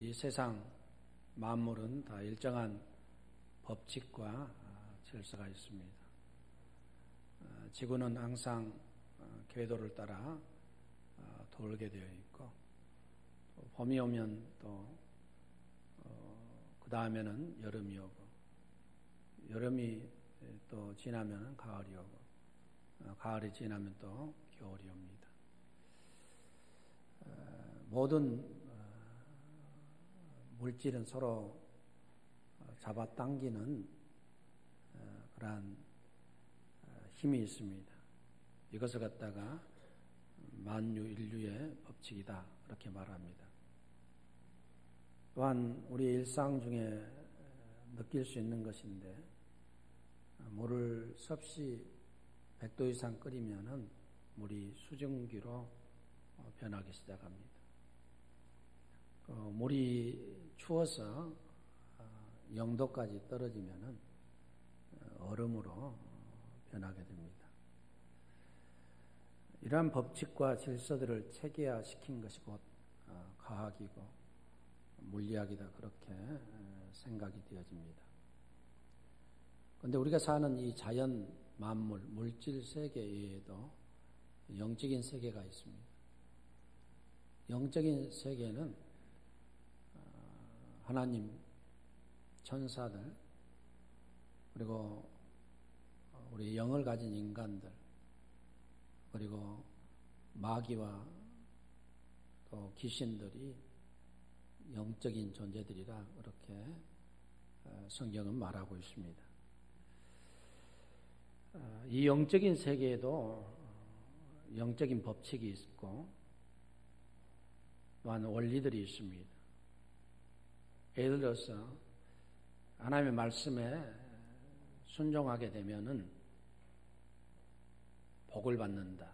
이 세상 만물은 다 일정한 법칙과 질서가 있습니다. 지구는 항상 궤도를 따라 돌게 되어 있고, 봄이 오면 또 그 다음에는 여름이 오고, 여름이 또 지나면 가을이 오고, 가을이 지나면 또 겨울이 옵니다. 모든 물질은 서로 잡아당기는 그러한 힘이 있습니다. 이것을 갖다가 만유 인류의 법칙이다, 그렇게 말합니다. 또한 우리 일상 중에 느낄 수 있는 것인데, 물을 섭씨 100도 이상 끓이면은 물이 수증기로 변하기 시작합니다. 물이 추워서 0도까지 떨어지면은 얼음으로 변하게 됩니다. 이러한 법칙과 질서들을 체계화시킨 것이 곧 과학이고 물리학이다, 그렇게 생각이 되어집니다. 그런데 우리가 사는 이 자연 만물, 물질 세계에도 영적인 세계가 있습니다. 영적인 세계는 하나님, 천사들, 그리고 우리 영을 가진 인간들, 그리고 마귀와 또 귀신들이 영적인 존재들이라 그렇게 성경은 말하고 있습니다. 이 영적인 세계에도 영적인 법칙이 있고 또한 원리들이 있습니다. 예를 들어서 하나님의 말씀에 순종하게 되면은 복을 받는다.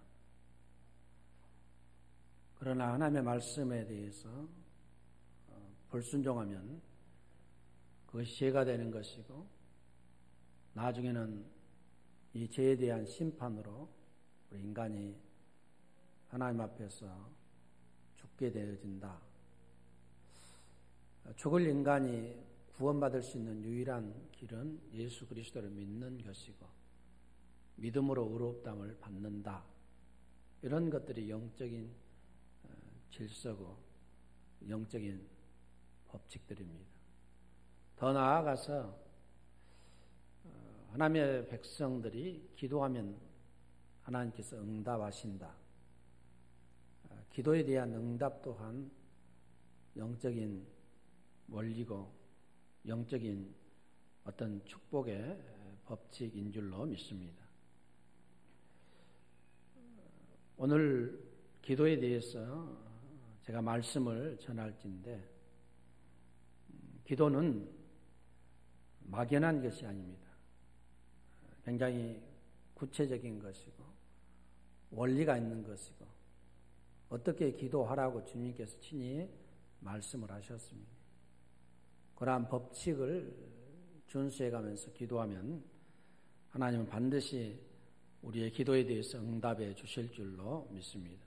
그러나 하나님의 말씀에 대해서 불순종하면 그것이 죄가 되는 것이고, 나중에는 이 죄에 대한 심판으로 우리 인간이 하나님 앞에서 죽게 되어진다. 죽을 인간이 구원받을 수 있는 유일한 길은 예수 그리스도를 믿는 것이고, 믿음으로 의롭다함을 받는다. 이런 것들이 영적인 질서고 영적인 법칙들입니다. 더 나아가서 하나님의 백성들이 기도하면 하나님께서 응답하신다. 기도에 대한 응답 또한 영적인 원리고 영적인 어떤 축복의 법칙인 줄로 믿습니다. 오늘 기도에 대해서 제가 말씀을 전할진데, 기도는 막연한 것이 아닙니다. 굉장히 구체적인 것이고 원리가 있는 것이고, 어떻게 기도하라고 주님께서 친히 말씀을 하셨습니다. 그러한 법칙을 준수해가면서 기도하면 하나님은 반드시 우리의 기도에 대해서 응답해 주실 줄로 믿습니다.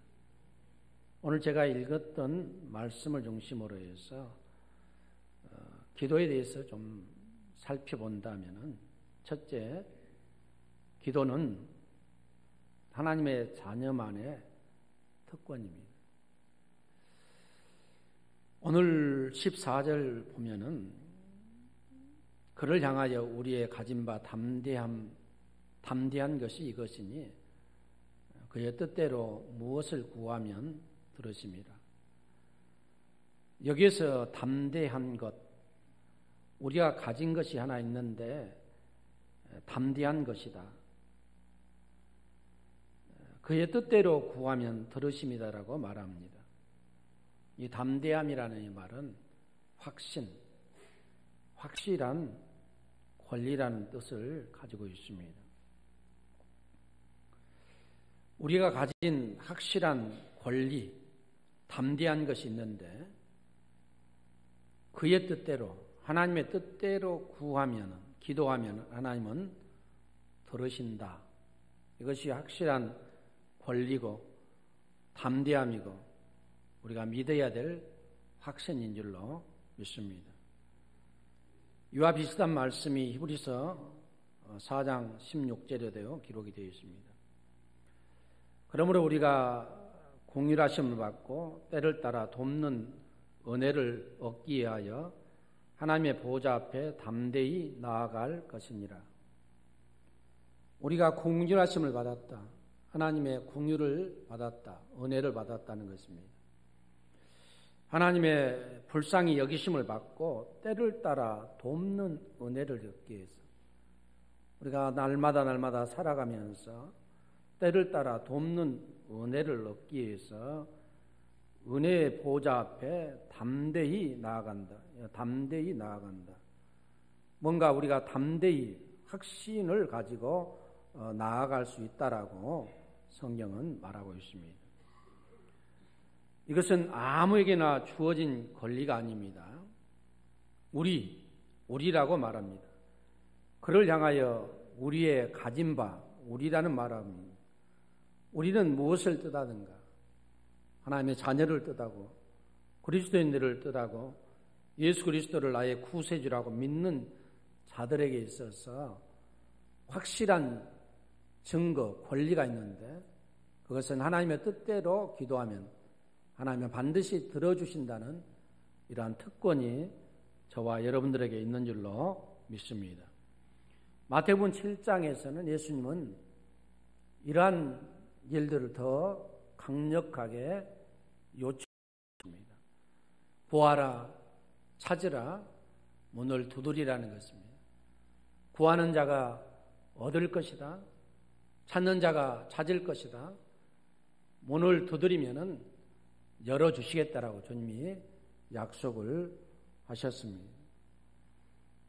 오늘 제가 읽었던 말씀을 중심으로 해서 기도에 대해서 좀 살펴본다면은, 첫째, 기도는 하나님의 자녀만의 특권입니다. 오늘 14절 보면은 그를 향하여 우리의 가진 바 담대한 것이 이것이니 그의 뜻대로 무엇을 구하면 들으심이라. 여기에서 담대한 것, 우리가 가진 것이 하나 있는데 담대한 것이다. 그의 뜻대로 구하면 들으심이다라고 말합니다. 이 담대함이라는 이 말은 확실한 권리라는 뜻을 가지고 있습니다. 우리가 가진 확실한 권리, 담대한 것이 있는데 그의 뜻대로, 하나님의 뜻대로 구하면, 기도하면 하나님은 들으신다. 이것이 확실한 권리고 담대함이고 우리가 믿어야 될 확신인 줄로 믿습니다. 이와 비슷한 말씀이 히브리서 4장 16절에도 기록이 되어 있습니다. 그러므로 우리가 공의하심을 받고 때를 따라 돕는 은혜를 얻기 위하여 하나님의 보좌 앞에 담대히 나아갈 것이니라. 우리가 공의하심을 받았다. 하나님의 공의를 받았다. 은혜를 받았다는 것입니다. 하나님의 불쌍히 여기심을 받고 때를 따라 돕는 은혜를 얻기 위해서 우리가 날마다 살아가면서 때를 따라 돕는 은혜를 얻기 위해서 은혜의 보좌 앞에 담대히 나아간다. 담대히 나아간다. 뭔가 우리가 담대히 확신을 가지고 나아갈 수 있다라고 성경은 말하고 있습니다. 이것은 아무에게나 주어진 권리가 아닙니다. 우리라고 말합니다. 그를 향하여 우리의 가진 바, 우리라는 말합니다. 우리는 무엇을 뜻하는가? 하나님의 자녀를 뜻하고 그리스도인들을 뜻하고 예수 그리스도를 나의 구세주라고 믿는 자들에게 있어서 확실한 증거, 권리가 있는데 그것은 하나님의 뜻대로 기도하면 하나님은 반드시 들어주신다는 이러한 특권이 저와 여러분들에게 있는 줄로 믿습니다. 마태복음 7장에서는 예수님은 이러한 일들을 더 강력하게 요청합니다. 구하라, 찾으라, 문을 두드리라는 것입니다. 구하는 자가 얻을 것이다. 찾는 자가 찾을 것이다. 문을 두드리면은 열어주시겠다라고 주님이 약속을 하셨습니다.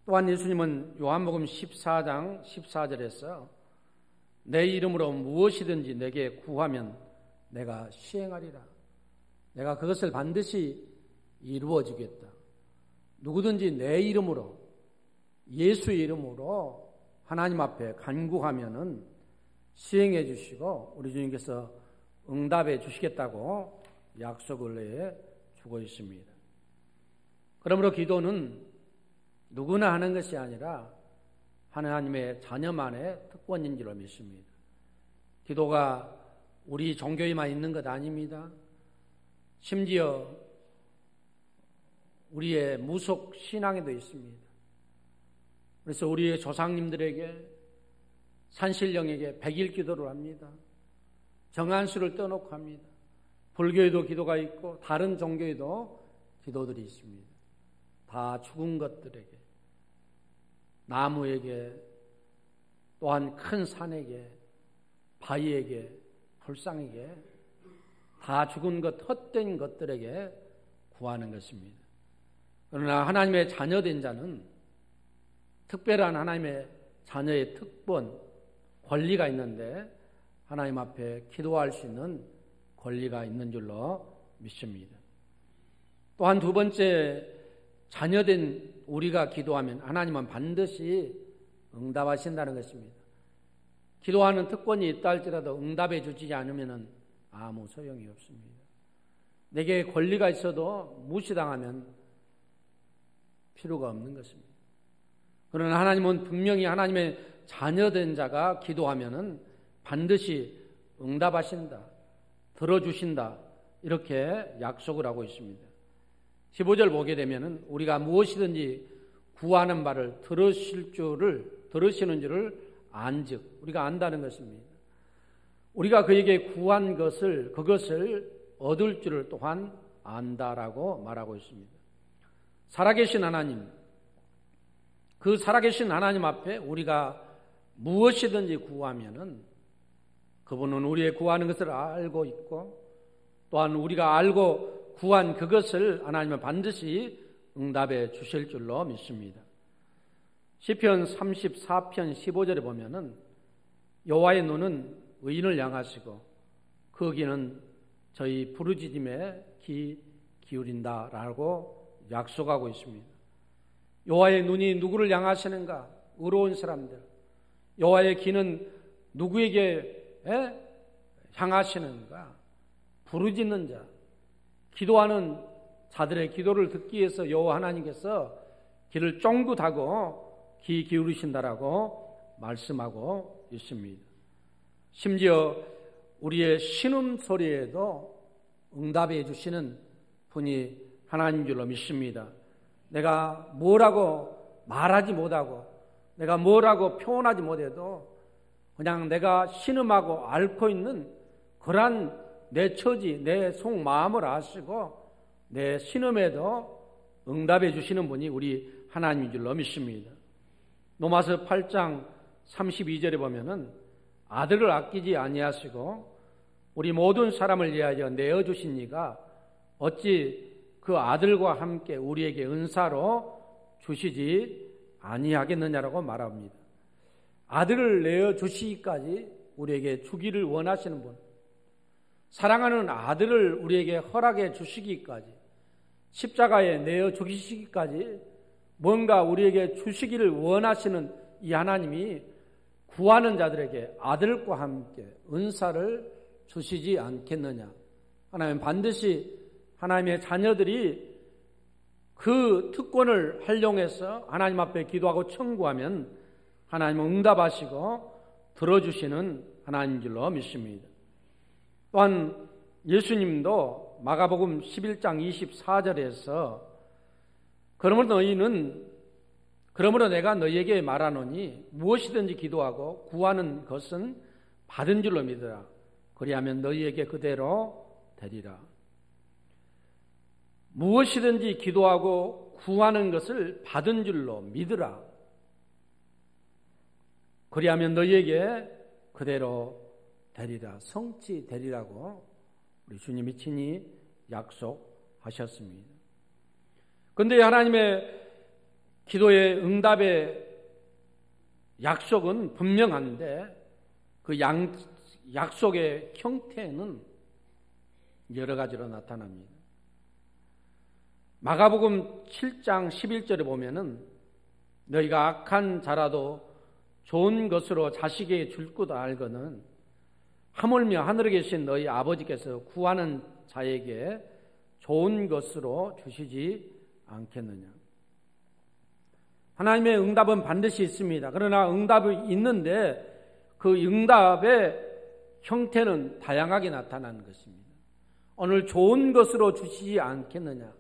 또한 예수님은 요한복음 14장 14절에서 내 이름으로 무엇이든지 내게 구하면 내가 시행하리라. 내가 그것을 반드시 이루어주겠다. 누구든지 내 이름으로 예수의 이름으로 하나님 앞에 간구하면은 시행해 주시고 우리 주님께서 응답해 주시겠다고 약속을 해 주고 있습니다. 그러므로 기도는 누구나 하는 것이 아니라 하나님의 자녀만의 특권인 줄로 믿습니다. 기도가 우리 종교에만 있는 것 아닙니다. 심지어 우리의 무속 신앙에도 있습니다. 그래서 우리의 조상님들에게 산신령에게 100일 기도를 합니다. 정한수를 떠놓고 합니다. 불교에도 기도가 있고 다른 종교에도 기도들이 있습니다. 다 죽은 것들에게, 나무에게, 또한 큰 산에게, 바위에게, 불상에게, 다 죽은 것, 헛된 것들에게 구하는 것입니다. 그러나 하나님의 자녀된 자는 특별한 하나님의 자녀의 특권, 권리가 있는데 하나님 앞에 기도할 수 있는 권리가 있는 줄로 믿습니다. 또한 두 번째, 자녀된 우리가 기도하면 하나님은 반드시 응답하신다는 것입니다. 기도하는 특권이 있다 할지라도 응답해 주지 않으면 아무 소용이 없습니다. 내게 권리가 있어도 무시당하면 필요가 없는 것입니다. 그러나 하나님은 분명히 하나님의 자녀된 자가 기도하면은 반드시 응답하신다, 들어주신다, 이렇게 약속을 하고 있습니다. 15절 보게 되면은 우리가 무엇이든지 구하는 바를 들으시는 줄을 안즉, 우리가 안다는 것입니다. 우리가 그에게 구한 그것을 얻을 줄을 또한 안다라고 말하고 있습니다. 살아계신 하나님, 그 살아계신 하나님 앞에 우리가 무엇이든지 구하면은 그분은 우리의 구하는 것을 알고 있고 또한 우리가 알고 구한 그것을 하나님은 반드시 응답해 주실 줄로 믿습니다. 시편 34편 15절에 보면은 여호와의 눈은 의인을 향하시고 그 귀는 저희 부르짖음에 귀 기울인다라고 약속하고 있습니다. 여호와의 눈이 누구를 향하시는가? 의로운 사람들. 여호와의 귀는 누구에게 향하시는가? 부르짖는 자, 기도하는 자들의 기도를 듣기 위해서 여호와 하나님께서 귀를 쫑긋하고 귀 기울이신다라고 말씀하고 있습니다. 심지어 우리의 신음소리에도 응답해 주시는 분이 하나님인 줄로 믿습니다. 내가 뭐라고 말하지 못하고 내가 뭐라고 표현하지 못해도 그냥 내가 신음하고 앓고 있는 그러한 내 처지, 내 속마음을 아시고 내 신음에도 응답해 주시는 분이 우리 하나님인 줄로 믿습니다. 로마서 8장 32절에 보면은 아들을 아끼지 아니하시고 우리 모든 사람을 위하여 내어주신 이가 어찌 그 아들과 함께 우리에게 은사로 주시지 아니하겠느냐라고 말합니다. 아들을 내어주시기까지 우리에게 주기를 원하시는 분, 사랑하는 아들을 우리에게 허락해 주시기까지, 십자가에 내어주시기까지 뭔가 우리에게 주시기를 원하시는 이 하나님이 구하는 자들에게 아들과 함께 은사를 주시지 않겠느냐. 하나님 반드시 하나님의 자녀들이 그 특권을 활용해서 하나님 앞에 기도하고 청구하면 하나님은 응답하시고 들어주시는 하나님인 줄로 믿습니다. 또한 예수님도 마가복음 11장 24절에서 그러므로 내가 너희에게 말하노니 무엇이든지 기도하고 구하는 것은 받은 줄로 믿으라. 그리하면 너희에게 그대로 되리라. 무엇이든지 기도하고 구하는 것을 받은 줄로 믿으라. 그리하면 너희에게 그대로 되리라. 성취되리라고 우리 주님이 친히 약속하셨습니다. 그런데 하나님의 기도의 응답의 약속은 분명한데 그 약속의 형태는 여러 가지로 나타납니다. 마가복음 7장 11절에 보면은 너희가 악한 자라도 좋은 것으로 자식에게 줄 것 알거든 하물며 하늘에 계신 너희 아버지께서 구하는 자에게 좋은 것으로 주시지 않겠느냐. 하나님의 응답은 반드시 있습니다. 그러나 응답이 있는데 그 응답의 형태는 다양하게 나타나는 것입니다. 오늘 좋은 것으로 주시지 않겠느냐.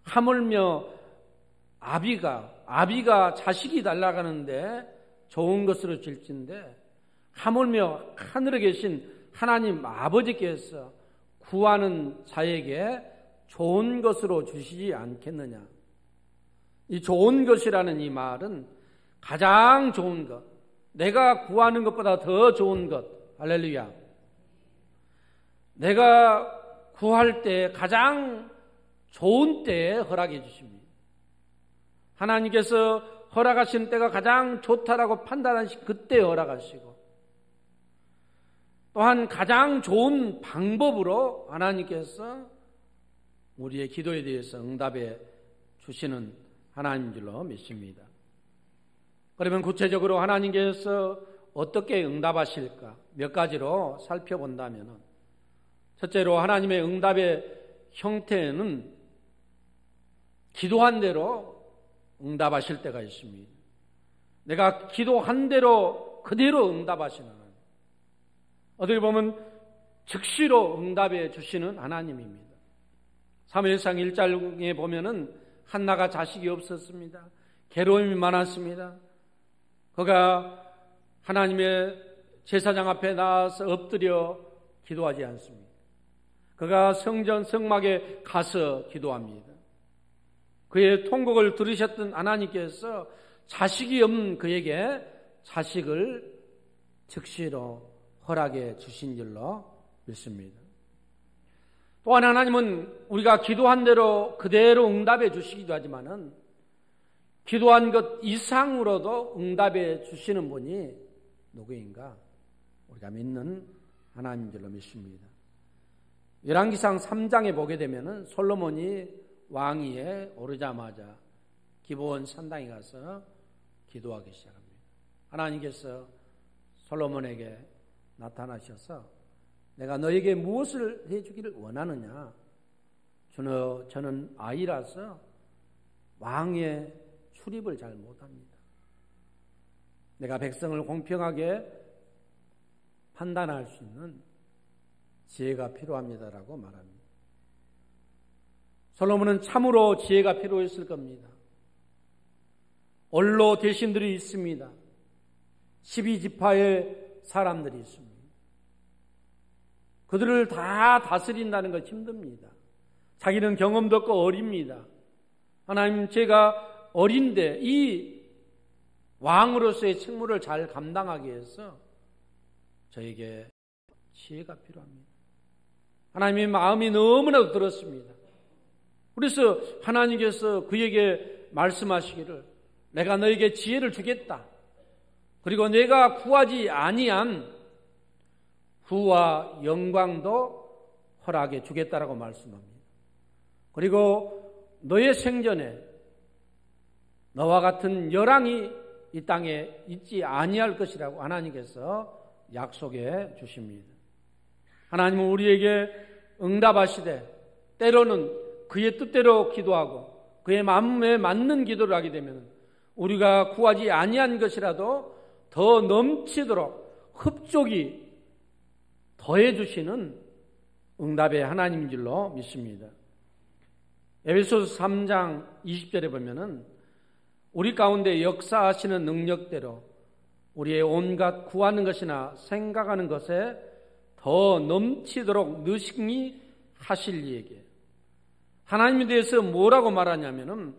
하물며 아비가 자식이 달라가는데 좋은 것으로 줄진데 하물며 하늘에 계신 하나님 아버지께서 구하는 자에게 좋은 것으로 주시지 않겠느냐. 이 좋은 것이라는 이 말은 가장 좋은 것, 내가 구하는 것보다 더 좋은 것, 할렐루야. 내가 구할 때 가장 좋은 때에 허락해 주십니다. 하나님께서 허락하시는 때가 가장 좋다라고 판단하신 그때 허락하시고 또한 가장 좋은 방법으로 하나님께서 우리의 기도에 대해서 응답해 주시는 하나님인 줄로 믿습니다. 그러면 구체적으로 하나님께서 어떻게 응답하실까? 몇 가지로 살펴본다면 첫째로 하나님의 응답의 형태는 기도한 대로 응답하실 때가 있습니다. 내가 기도한 대로 그대로 응답하시는 하나님. 어떻게 보면 즉시로 응답해 주시는 하나님입니다. 사무엘상 1장에 보면은 한나가 자식이 없었습니다. 괴로움이 많았습니다. 그가 하나님의 제사장 앞에 나와서 엎드려 기도하지 않습니다. 그가 성전 성막에 가서 기도합니다. 그의 통곡을 들으셨던 하나님께서 자식이 없는 그에게 자식을 즉시로 허락해 주신 줄로 믿습니다. 또한 하나님은 우리가 기도한 대로 그대로 응답해 주시기도 하지만은 기도한 것 이상으로도 응답해 주시는 분이 누구인가? 우리가 믿는 하나님인 줄로 믿습니다. 열왕기상 3장에 보게 되면은 솔로몬이 왕위에 오르자마자 기브온 산당에 가서 기도하기 시작합니다. 하나님께서 솔로몬에게 나타나셔서 내가 너에게 무엇을 해주기를 원하느냐? 저는 아이라서 왕의 출입을 잘 못합니다. 내가 백성을 공평하게 판단할 수 있는 지혜가 필요합니다라고 말합니다. 솔로몬은 참으로 지혜가 필요했을 겁니다. 언로 대신들이 있습니다. 12지파의 사람들이 있습니다. 그들을 다 다스린다는 것 힘듭니다. 자기는 경험도 없고 어립니다. 하나님, 제가 어린데 이 왕으로서의 책무를 잘 감당하기 위해서 저에게 지혜가 필요합니다. 하나님의 마음이 너무나도 들었습니다. 그래서 하나님께서 그에게 말씀하시기를 내가 너에게 지혜를 주겠다. 그리고 내가 구하지 아니한 부와 영광도 허락해 주겠다라고 말씀합니다. 그리고 너의 생전에 너와 같은 열왕이 이 땅에 있지 아니할 것이라고 하나님께서 약속해 주십니다. 하나님은 우리에게 응답하시되 때로는 그의 뜻대로 기도하고 그의 마음에 맞는 기도를 하게 되면 우리가 구하지 아니한 것이라도 더 넘치도록 흡족이 더해 주시는 응답의 하나님인 줄로 믿습니다. 에베소서 3장 20절에 보면은 우리 가운데 역사하시는 능력대로 우리의 온갖 구하는 것이나 생각하는 것에 더 넘치도록 능히 하실 이에게 하나님에 대해서 뭐라고 말하냐면은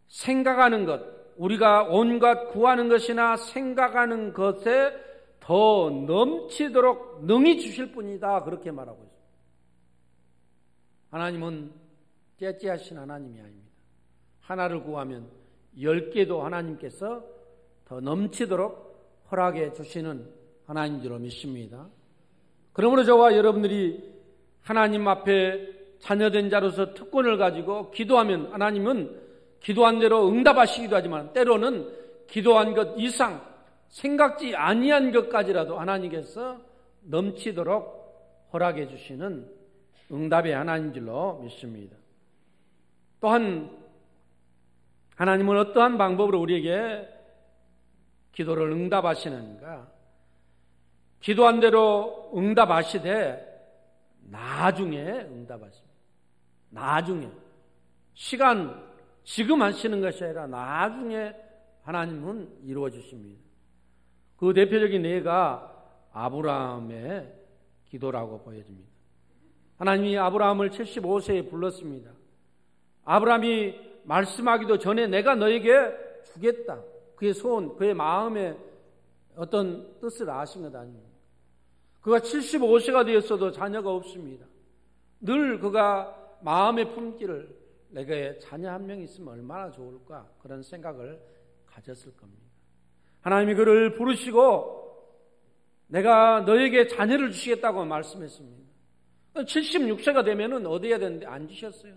생각하는 것, 우리가 온갖 구하는 것이나 생각하는 것에 더 넘치도록 능히 주실 뿐이다. 그렇게 말하고 있습니다. 하나님은 째째하신 하나님이 아닙니다. 하나를 구하면 10개도 하나님께서 더 넘치도록 허락해 주시는 하나님인 줄 믿습니다. 그러므로 저와 여러분들이 하나님 앞에 자녀된 자로서 특권을 가지고 기도하면 하나님은 기도한 대로 응답하시기도 하지만 때로는 기도한 것 이상 생각지 아니한 것까지라도 하나님께서 넘치도록 허락해 주시는 응답의 하나님인 줄로 믿습니다. 또한 하나님은 어떠한 방법으로 우리에게 기도를 응답하시는가? 기도한 대로 응답하시되 나중에 응답하십니다. 나중에 지금 하시는 것이 아니라 나중에 하나님은 이루어 주십니다. 그 대표적인 예가 아브라함의 기도라고 보여집니다. 하나님이 아브라함을 75세에 불렀습니다. 아브라함이 말씀하기도 전에 내가 너에게 주겠다. 그의 소원, 그의 마음의 어떤 뜻을 아신 것 아닙니까? 그가 75세가 되었어도 자녀가 없습니다. 늘 그가 마음의 품기를 내게 자녀 한 명 있으면 얼마나 좋을까 그런 생각을 가졌을 겁니다. 하나님이 그를 부르시고 내가 너에게 자녀를 주시겠다고 말씀했습니다. 76세가 되면은 어디야 되는데 안 주셨어요.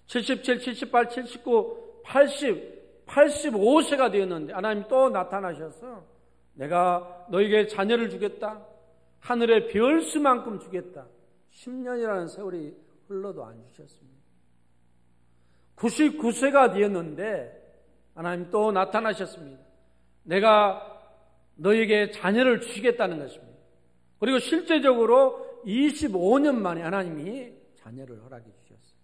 77, 78, 79, 80, 85세가 되었는데 하나님 또 나타나셔서 내가 너에게 자녀를 주겠다. 하늘의 별 수만큼 주겠다. 10년이라는 세월이 흘러도 안 주셨습니다. 99세가 되었는데 하나님 또 나타나셨습니다. 내가 너에게 자녀를 주시겠다는 것입니다. 그리고 실제적으로 25년 만에 하나님이 자녀를 허락해 주셨어요.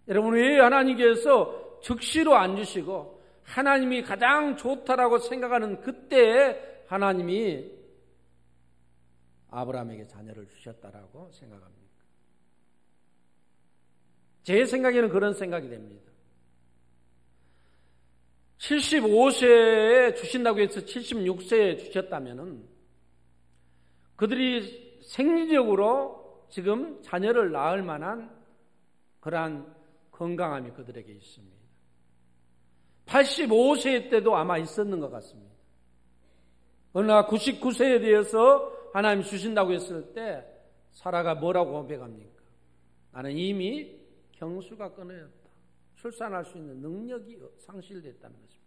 여러분, 왜 하나님께서 즉시로 안 주시고 하나님이 가장 좋다라고 생각하는 그때에 하나님이 아브라함에게 자녀를 주셨다라고 생각합니다. 제 생각에는 그런 생각이 됩니다. 75세에 주신다고 해서 76세에 주셨다면은 그들이 생리적으로 지금 자녀를 낳을 만한 그러한 건강함이 그들에게 있습니다. 85세 때도 아마 있었는 것 같습니다. 그러나 99세에 대해서 하나님 주신다고 했을 때 사라가 뭐라고 고백합니까? 나는 이미 경수가 끊어졌다. 출산할 수 있는 능력이 상실됐다는 것입니다.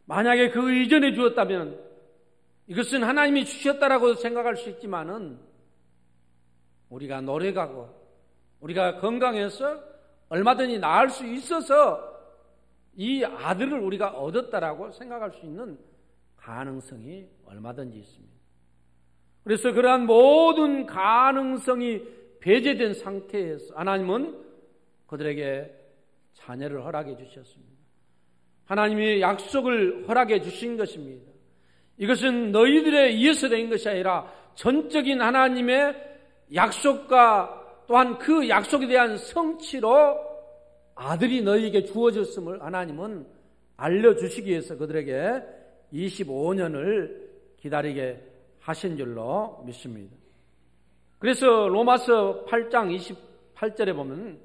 만약에 그 이전에 주었다면 이것은 하나님이 주셨다라고 생각할 수 있지만은 우리가 노력하고 우리가 건강해서 얼마든지 나을 수 있어서 이 아들을 우리가 얻었다라고 생각할 수 있는 가능성이 얼마든지 있습니다. 그래서 그러한 모든 가능성이 배제된 상태에서 하나님은 그들에게 자녀를 허락해 주셨습니다. 하나님이 약속을 허락해 주신 것입니다. 이것은 너희들에 의해서 된 것이 아니라 전적인 하나님의 약속과 또한 그 약속에 대한 성취로 아들이 너희에게 주어졌음을 하나님은 알려주시기 위해서 그들에게 25년을 기다리게 하신 줄로 믿습니다. 그래서 로마서 8장 28절에 보면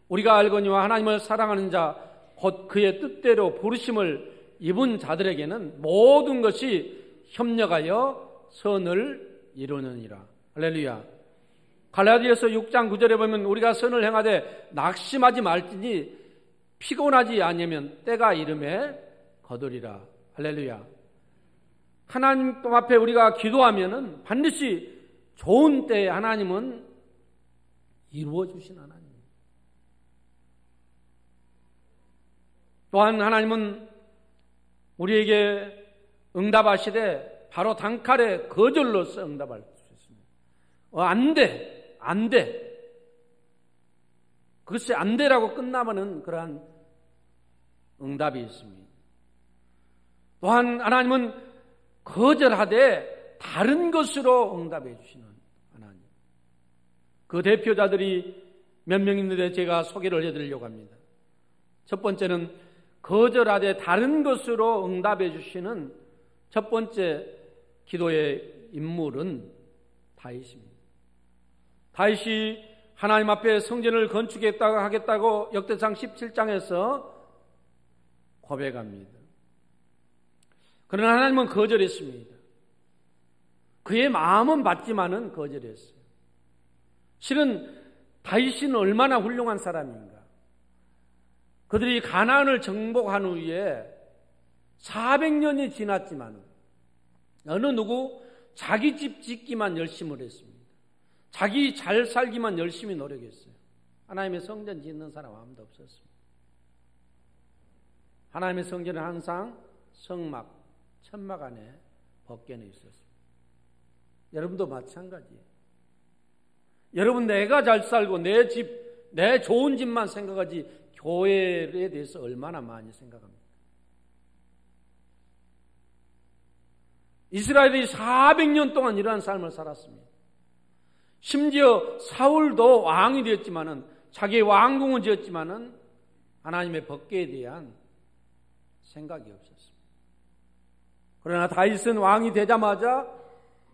우리가 알거니와 하나님을 사랑하는 자 곧 그의 뜻대로 부르심을 입은 자들에게는 모든 것이 협력하여 선을 이루느니라. 할렐루야. 갈라디아서 6장 9절에 보면 우리가 선을 행하되 낙심하지 말지니 피곤하지 않으면 때가 이름에 거두리라. 할렐루야. 하나님 앞에 우리가 기도하면은 반드시 좋은 때에 하나님은 이루어 주신 하나님. 또한 하나님은 우리에게 응답하시되 바로 단칼에 거절로서 응답할 수 있습니다. 안 돼, 안 돼. 그것이 안 돼라고 끝나면은 그러한 응답이 있습니다. 또한 하나님은 거절하되 다른 것으로 응답해 주시는 하나님. 그 대표자들이 몇 명 있는데 제가 소개를 해드리려고 합니다. 첫 번째는 거절하되 다른 것으로 응답해 주시는 첫 번째 기도의 인물은 다윗입니다. 다윗이 하나님 앞에 성전을 건축하겠다고 역대상 17장에서 고백합니다. 그러나 하나님은 거절했습니다. 그의 마음은 받지만은 거절했어요. 실은 다윗은 얼마나 훌륭한 사람인가. 그들이 가나안을 정복한 후에 400년이 지났지만 어느 누구 자기 집 짓기만 열심을 했습니다. 자기 잘 살기만 열심히 노력했어요. 하나님의 성전 짓는 사람 아무도 없었습니다. 하나님의 성전은 항상 성막, 천막 안에 벗겨내 있었습니다. 여러분도 마찬가지예요. 여러분 내가 잘 살고 내 집, 내 좋은 집만 생각하지 교회에 대해서 얼마나 많이 생각합니까? 이스라엘이 400년 동안 이러한 삶을 살았습니다. 심지어 사울도 왕이 되었지만은 자기의 왕궁을 지었지만은 하나님의 법궤에 대한 생각이 없었습니다. 그러나 다윗은 왕이 되자마자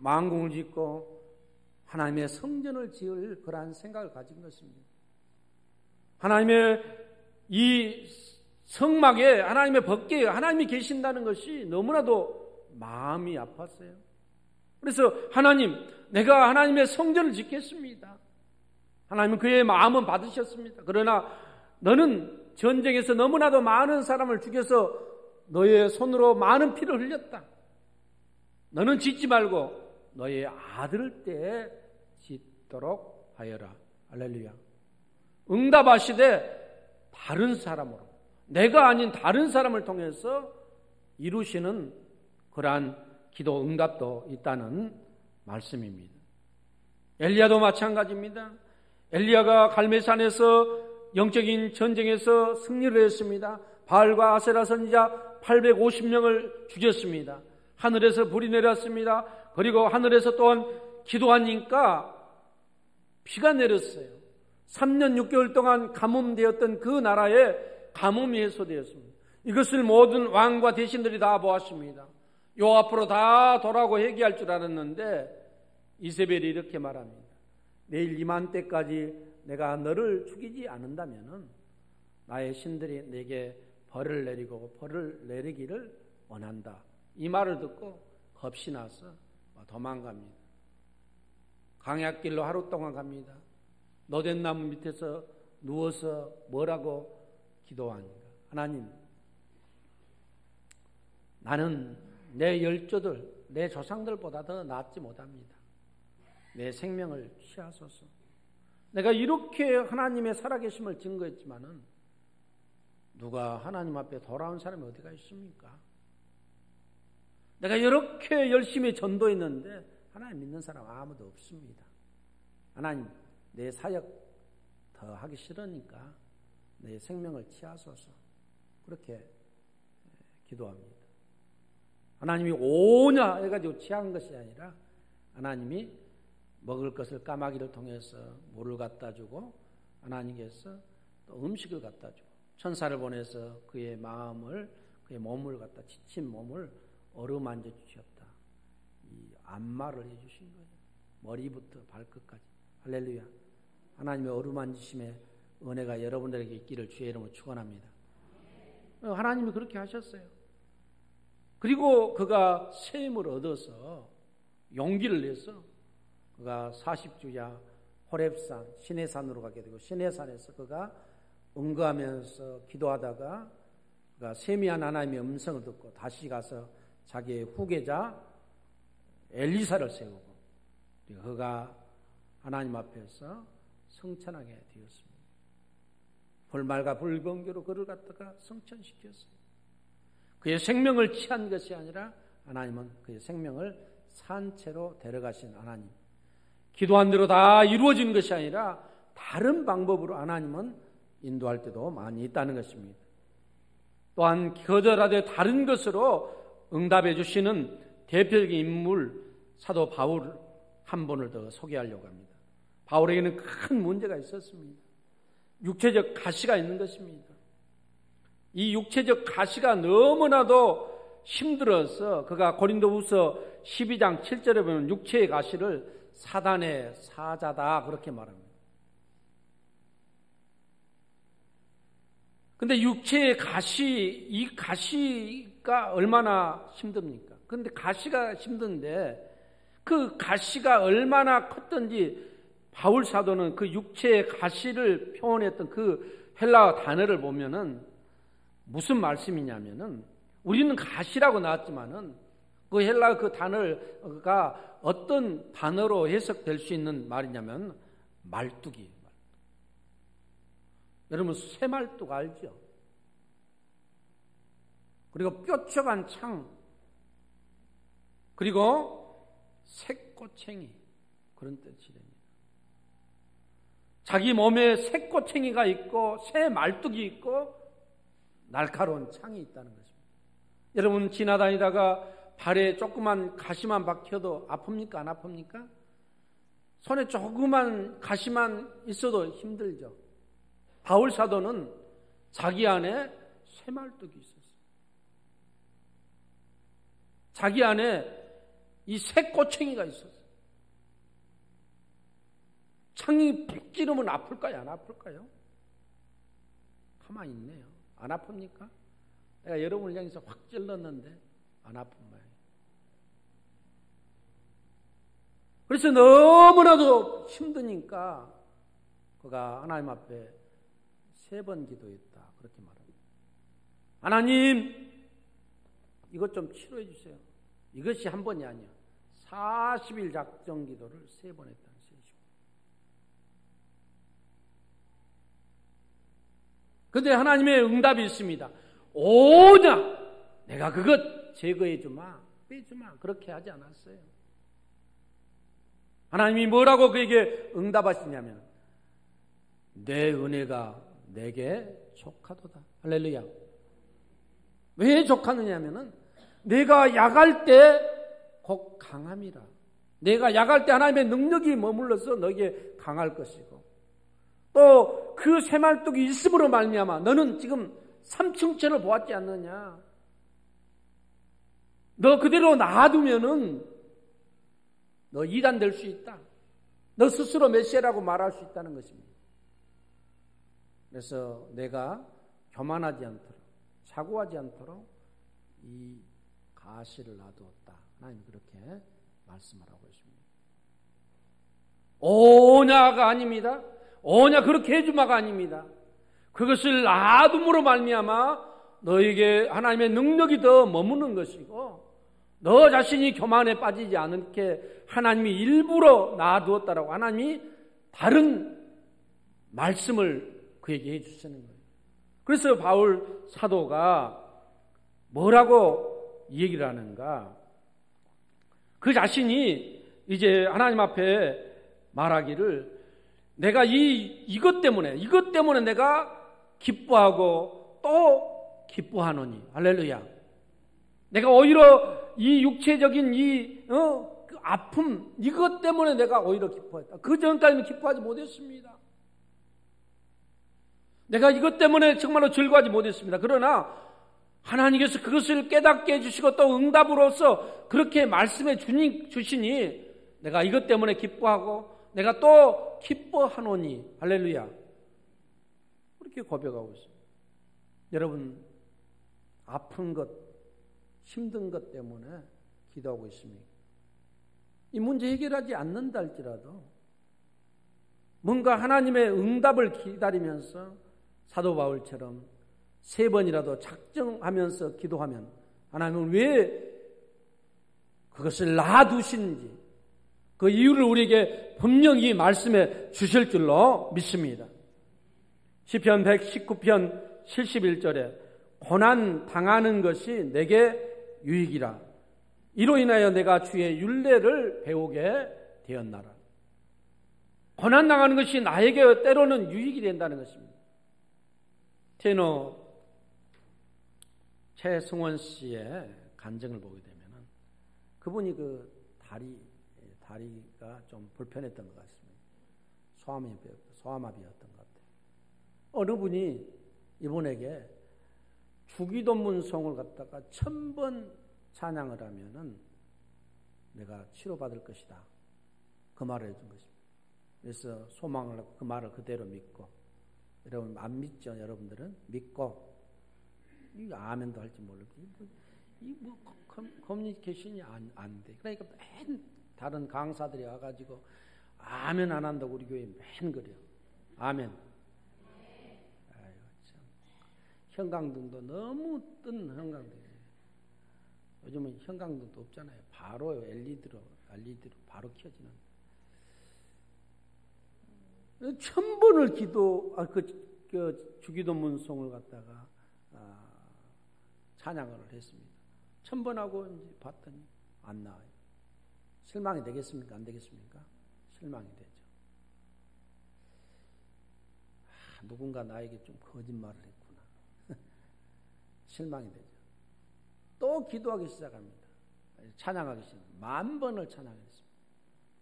왕궁을 짓고 하나님의 성전을 지을 그러한 생각을 가진 것입니다. 하나님의 이 성막에 하나님의 법궤에 하나님이 계신다는 것이 너무나도 마음이 아팠어요. 그래서 하나님, 내가 하나님의 성전을 짓겠습니다. 하나님은 그의 마음은 받으셨습니다. 그러나 너는 전쟁에서 너무나도 많은 사람을 죽여서 너의 손으로 많은 피를 흘렸다. 너는 짓지 말고 너의 아들 때에 짓도록 하여라. 할렐루야. 응답하시되 다른 사람으로, 내가 아닌 다른 사람을 통해서 이루시는 그러한 기도 응답도 있다는 말씀입니다. 엘리야도 마찬가지입니다. 엘리야가 갈멜산에서 영적인 전쟁에서 승리를 했습니다. 바알과 아세라 선지자 850명을 죽였습니다. 하늘에서 불이 내렸습니다. 그리고 하늘에서 또한 기도하니까 비가 내렸어요. 3년 6개월 동안 가뭄되었던 그 나라에 가뭄이 해소되었습니다. 이것을 모든 왕과 대신들이 다 보았습니다. 요 앞으로 다 돌아오고 회개할 줄 알았는데 이세벨이 이렇게 말합니다. 내일 이맘때까지 내가 너를 죽이지 않는다면 나의 신들이 내게 벌을 내리고 벌을 내리기를 원한다. 이 말을 듣고 겁이 나서 도망갑니다. 강약길로 하루 동안 갑니다. 노된 나무 밑에서 누워서 뭐라고 기도하는가? 하나님, 나는 내 열조들, 내 조상들보다 더 낫지 못합니다. 내 생명을 취하소서. 내가 이렇게 하나님의 살아계심을 증거했지만은 누가 하나님 앞에 돌아온 사람이 어디가 있습니까? 내가 이렇게 열심히 전도했는데 하나님 믿는 사람 아무도 없습니다. 하나님, 내 사역 더 하기 싫으니까 내 생명을 취하소서. 그렇게 기도합니다. 하나님이 오냐 해가지고 취한 것이 아니라 하나님이 먹을 것을 까마귀를 통해서 물을 갖다 주고 하나님께서 또 음식을 갖다 주고 천사를 보내서 그의 마음을, 그의 몸을 갖다 지친 몸을 어루만져 주셨다. 이 안마를 해주신 거예요. 머리부터 발끝까지. 할렐루야. 하나님의 어루만지심의 은혜가 여러분들에게 있기를 주의 이름으로 축원합니다. 하나님이 그렇게 하셨어요. 그리고 그가 새 힘을 얻어서 용기를 내서 그가 40주야 호렙산 시내산으로 가게 되고 시내산에서 그가 응거하면서 기도하다가 그가 세미한 하나님의 음성을 듣고 다시 가서 자기의 후계자 엘리사를 세우고 그가 하나님 앞에서 성천하게 되었습니다. 불말과 불번개로 그를 갖다가 성천시켰어요. 그의 생명을 취한 것이 아니라 하나님은 그의 생명을 산채로 데려가신 하나님. 기도한 대로 다 이루어진 것이 아니라 다른 방법으로 하나님은 인도할 때도 많이 있다는 것입니다. 또한 거절하되 다른 것으로 응답해 주시는 대표적인 인물 사도 바울 한 분을 더 소개하려고 합니다. 바울에게는 큰 문제가 있었습니다. 육체적 가시가 있는 것입니다. 이 육체적 가시가 너무나도 힘들어서 그가 고린도후서 12장 7절에 보면 육체의 가시를 사단의 사자다 그렇게 말합니다. 근데 육체의 가시, 이 가시가 얼마나 힘듭니까? 근데 가시가 힘든데 그 가시가 얼마나 컸던지 바울 사도는 그 육체의 가시를 표현했던 그 헬라어 단어를 보면은 무슨 말씀이냐면은 우리는 가시라고 나왔지만은 그 헬라어 그 단어가 어떤 단어로 해석될 수 있는 말이냐면 말뚝이에요. 여러분 쇠말뚝 알죠? 그리고 뾰족한 창 그리고 새꼬챙이 그런 뜻이 됩니다. 자기 몸에 새꼬챙이가 있고 새말뚝이 있고 날카로운 창이 있다는 것입니다. 여러분 지나다니다가 발에 조그만 가시만 박혀도 아픕니까? 안 아픕니까? 손에 조그만 가시만 있어도 힘들죠. 바울 사도는 자기 안에 쇠말뚝이 있었어요. 자기 안에 이 새꼬챙이가 있었어요. 창이 푹 찌르면 아플까요? 안 아플까요? 가만히 있네요. 안 아픕니까? 내가 여러분을 향해서 확 찔렀는데 안 아픈 거예요. 그래서 너무나도 힘드니까 그가 하나님 앞에 3번 기도했다. 그렇게 말합니다. 하나님, 이것 좀 치료해 주세요. 이것이 한 번이 아니야. 40일 작정 기도를 3번 했다는 것이죠. 그런데 하나님의 응답이 있습니다. 오냐! 내가 그것 제거해 주마, 빼주마. 그렇게 하지 않았어요. 하나님이 뭐라고 그에게 응답하시냐면 내 은혜가 내게 족하도다. 할렐루야. 왜 족하느냐면은 내가 약할 때 곧 강함이라. 내가 약할 때 하나님의 능력이 머물러서 너에게 강할 것이고 또 그 새말뚝이 있음으로 말미암아 너는 지금 삼층천을 보았지 않느냐. 너 그대로 놔두면은 너 이단 될 수 있다. 너 스스로 메시아라고 말할 수 있다는 것입니다. 그래서 내가 교만하지 않도록 사고하지 않도록 이 가시를 놔두었다. 하나님 그렇게 말씀하라고 했습니다. 오냐가 아닙니다. 오냐 그렇게 해주마가 아닙니다. 그것을 놔둠으로 말미암아 너에게 하나님의 능력이 더 머무는 것이고 너 자신이 교만에 빠지지 않게 하나님이 일부러 놔두었다라고 하나님이 다른 말씀을 그에게 해주시는 거예요. 그래서 바울 사도가 뭐라고 얘기를 하는가? 그 자신이 이제 하나님 앞에 말하기를 내가 이것 때문에 내가 기뻐하고 또 기뻐하노니. 할렐루야. 내가 오히려 이 육체적인 그 아픔 이것 때문에 내가 오히려 기뻐했다. 그 전까지는 기뻐하지 못했습니다. 내가 이것 때문에 정말로 즐거워하지 못했습니다. 그러나 하나님께서 그것을 깨닫게 해주시고 또 응답으로서 그렇게 말씀해 주시니 내가 이것 때문에 기뻐하고 내가 또 기뻐하노니. 할렐루야. 그렇게 고백하고 있습니다. 여러분, 아픈 것, 힘든 것 때문에 기도하고 있습니다. 이 문제 해결하지 않는다 할지라도 뭔가 하나님의 응답을 기다리면서 사도 바울처럼 3번이라도 작정하면서 기도하면 하나님은 왜 그것을 놔두시는지 그 이유를 우리에게 분명히 말씀해 주실 줄로 믿습니다. 시편 119편 71절에 고난 당하는 것이 내게 유익이라. 이로 인하여 내가 주의 율례를 배우게 되었나라. 고난 당하는 것이 나에게 때로는 유익이 된다는 것입니다. 테너 최승원 씨의 간증을 보게 되면 그분이 그 다리가 좀 불편했던 것 같습니다. 소아마비였던 것 같아요. 어느 분이 이분에게 주기도문송을 갖다가 1000번 찬양을 하면은 내가 치료받을 것이다. 그 말을 해준 것입니다. 그래서 소망을 하고 그 말을 그대로 믿고, 여러분 안 믿죠? 여러분들은 믿고 이 아멘도 할지 모르고 뭐 커뮤니케이션이 안 돼. 그러니까 맨 다른 강사들이 와가지고 아멘 안 한다고 우리 교회 맨 그래요. 아멘. 아이고 참. 형광등도 너무 뜬 형광등이에요. 요즘은 형광등도 없잖아요. 바로 LED로 바로 켜지는. 1000번을 그 주기도문송을 갖다가 찬양을 했습니다. 1000번 하고 이제 봤더니 안 나와요. 실망이 되겠습니까? 안 되겠습니까? 실망이 되죠. 누군가 나에게 좀 거짓말을 했구나. 실망이 되죠. 또 기도하기 시작합니다. 찬양하기 시작합니다. 10,000번을 찬양했습니다.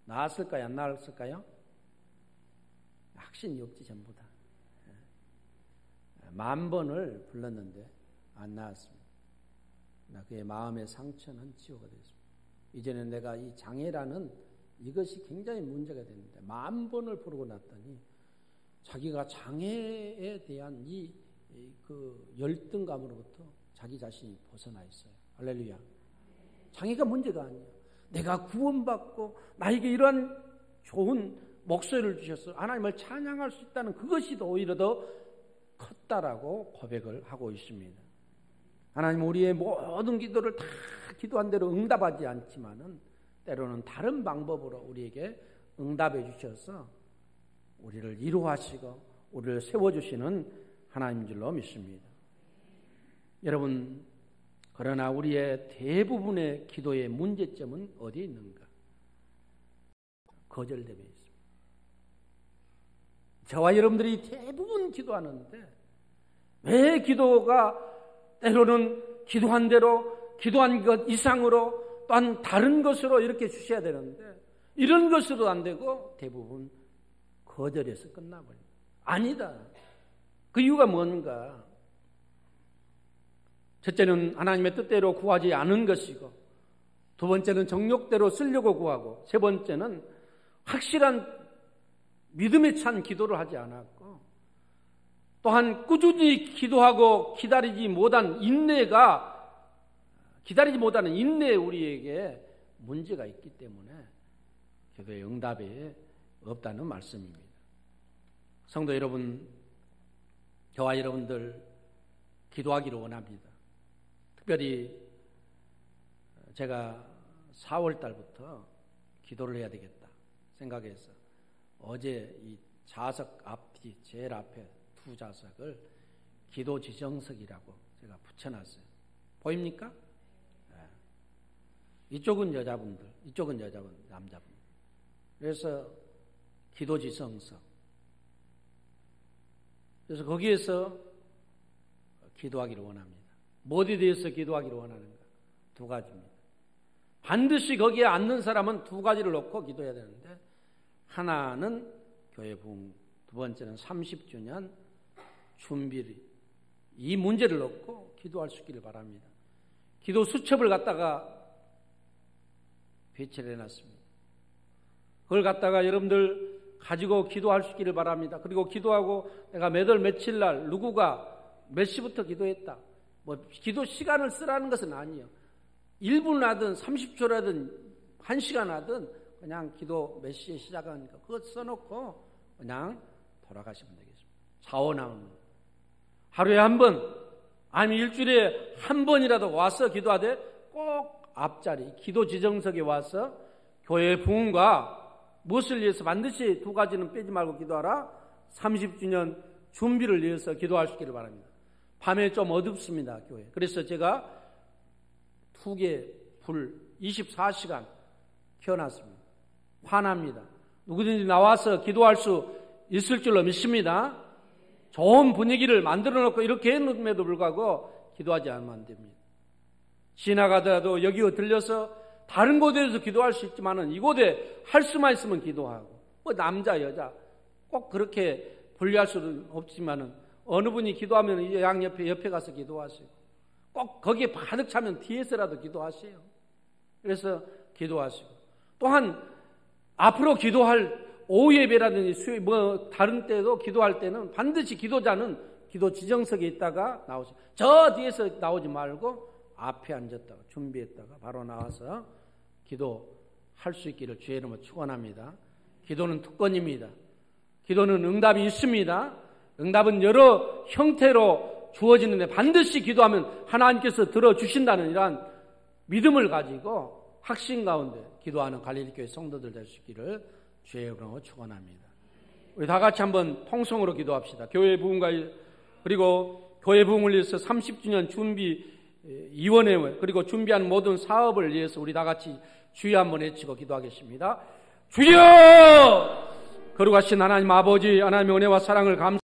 나았을까요? 안 나았을까요? 확신이 없지 전부 다. 10,000번을 불렀는데 안 나았습니다. 그의 마음의 상처는 치유가 됐습니다. 이제는 내가 이 장애라는 이것이 굉장히 문제가 됐는데 10,000번을 부르고 났더니 자기가 장애에 대한 그 열등감으로부터 자기 자신이 벗어나 있어요. 할렐루야. 장애가 문제가 아니에요. 내가 구원받고 나에게 이러한 좋은 목소리를 주셔서 하나님을 찬양할 수 있다는 그것이 더 오히려 더 컸다라고 고백을 하고 있습니다. 하나님 우리의 모든 기도를 다 기도한 대로 응답하지 않지만은 때로는 다른 방법으로 우리에게 응답해 주셔서 우리를 위로하시고 우리를 세워주시는 하나님인 줄로 믿습니다. 여러분, 그러나 우리의 대부분의 기도의 문제점은 어디에 있는가? 거절됨에 있습니다. 저와 여러분들이 대부분 기도하는데 왜 기도가 때로는 기도한 대로 기도한 것 이상으로 또한 다른 것으로 이렇게 주셔야 되는데 이런 것으로 안 되고 대부분 거절해서 끝나버립니다. 아니다. 그 이유가 뭔가? 첫째는 하나님의 뜻대로 구하지 않은 것이고, 두 번째는 정욕대로 쓰려고 구하고, 세 번째는 확실한 믿음에 찬 기도를 하지 않았고, 또한 꾸준히 기도하고 기다리지 못하는 인내에 우리에게 문제가 있기 때문에 기도의 응답이 없다는 말씀입니다. 성도 여러분, 저와 여러분들 기도하기를 원합니다. 특별히 제가 4월 달부터 기도를 해야 되겠다 생각해서 어제 이 좌석 앞 제일 앞에 두 좌석을 기도 지정석이라고 제가 붙여놨어요. 보입니까? 네. 이쪽은 여자분들, 이쪽은 남자분들. 그래서 기도 지정석. 그래서 거기에서 기도하기를 원합니다. 뭐에 대해서 기도하기를 원하는가? 두 가지입니다. 반드시 거기에 앉는 사람은 두 가지를 놓고 기도해야 되는데, 하나는 교회 부흥, 두 번째는 30주년 준비를, 이 문제를 놓고 기도할 수 있기를 바랍니다. 기도 수첩을 갖다가 배치를 해놨습니다. 그걸 갖다가 여러분들 가지고 기도할 수 있기를 바랍니다. 그리고 기도하고 내가 몇 월 며칠 날 누구가 몇 시부터 기도했다. 뭐 기도 시간을 쓰라는 것은 아니에요. 1분 하든 30초라든 1시간 하든 그냥 기도 몇 시에 시작하니까 그거 써놓고 그냥 돌아가시면 되겠습니다. 사원하는 하루에 한 번, 아니면 일주일에 한 번이라도 와서 기도하되 꼭 앞자리 기도 지정석에 와서 교회의 부흥과 무엇을 위해서 반드시 두 가지는 빼지 말고 기도하라. 30주년 준비를 위해서 기도할 수 있기를 바랍니다. 밤에 좀 어둡습니다, 교회. 그래서 제가 2개 불 24시간 켜놨습니다. 환합니다. 누구든지 나와서 기도할 수 있을 줄로 믿습니다. 좋은 분위기를 만들어 놓고 이렇게 해놓음에도 불구하고 기도하지 않으면 안 됩니다. 지나가더라도 여기 들려서 다른 곳에서 기도할 수 있지만은 이곳에 할 수만 있으면 기도하고, 뭐 남자 여자 꼭 그렇게 분리할 수는 없지만은 어느 분이 기도하면 옆에 가서 기도하세요. 꼭 거기에 가득 차면 뒤에서라도 기도하세요. 그래서 기도하시고, 또한 앞으로 기도할 오후 예배라든지 뭐 다른 때도 기도할 때는 반드시 기도자는 기도 지정석에 있다가 나오세요. 저 뒤에서 나오지 말고 앞에 앉았다가 준비했다가 바로 나와서 기도할 수 있기를 주의 이름으로 축원합니다. 기도는 특권입니다. 기도는 응답이 있습니다. 응답은 여러 형태로 주어지는데 반드시 기도하면 하나님께서 들어주신다는 이러한 믿음을 가지고 확신 가운데 기도하는 갈릴리교회 성도들 될 수 있기를 주의 이름으로 축원합니다. 우리 다 같이 한번 통성으로 기도합시다. 교회 부흥과 그리고 교회 부흥을 위해서 30주년 준비 위원회 그리고 준비한 모든 사업을 위해서 우리 다 같이 주여 한번 외치고 기도하겠습니다. 주여! 거룩하신 하나님 아버지, 하나님의 은혜와 사랑을 감사합니다.